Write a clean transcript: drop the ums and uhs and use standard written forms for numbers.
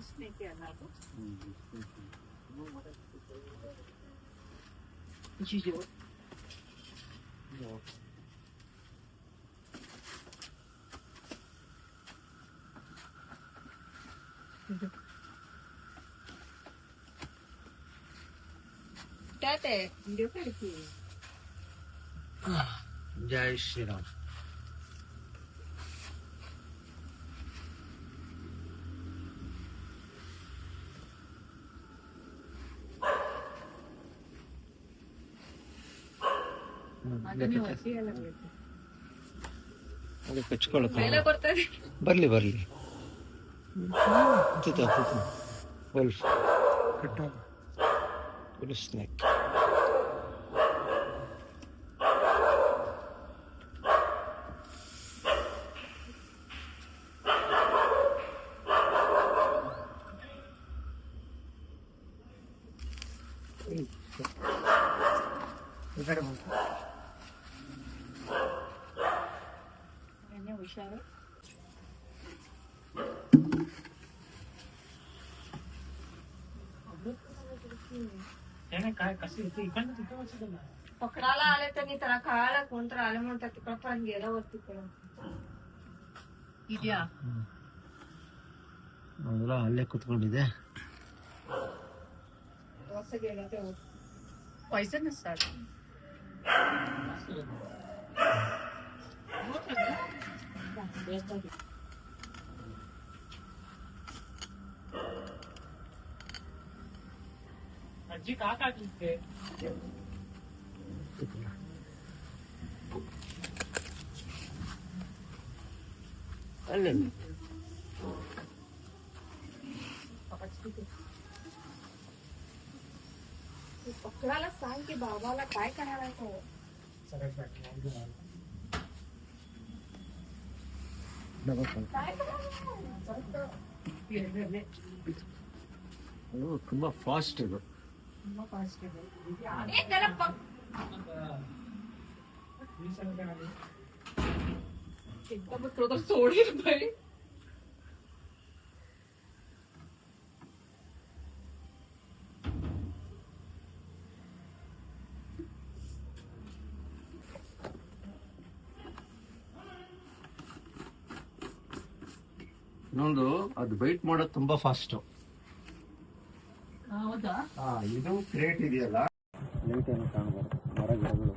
ಸ್ನೇಹಿತೆ ಅಲ್ಲ ಅದು. ಅಯ್ಯೋ ಟಾಟೆ ವಿಡಿಯೋ ಕಳಿಸಿ. ಜೈ ಶ್ರೀರಾಮ್. ಬರ್ಲಿ ಬರ್ಲಿ ಸ್ನೇಕ್. ಹುಷಾರು. पकडायला आले त्यांनी त्याला कळायला कोणतर आले म्हणून त्या तिकडं पण गेला वरती ಇದೆಯಾ ಅದೆಲ್ಲ ಅಲ್ಲೇ ಕುತ್ಕೊಂಡಿದೆ. पैसे नसतात. ಅಜ್ಜಿ ಕಾಕಾಗಿದ್ದೆ ಅಲ್ಲೇ पकडायला सांग की बाबाला काय करणार आहे तो. ತುಂಬಾ ಫಾಸ್ಟ್ ಇದು. एकदम थोडं सोडील भाई. ಇನ್ನೊಂದು ಅದು ಬೈಟ್ ಮಾಡೋದು ತುಂಬಾ ಫಾಸ್ಟ್. ಹೌದಾ? ಇದು ಕ್ರೇಟ್ ಇದೆಯಲ್ಲ, ಲೈಟ್ ಏನು ಕಾಣಬಾರ್ದು, ಮರ ಗಿಡಗಳು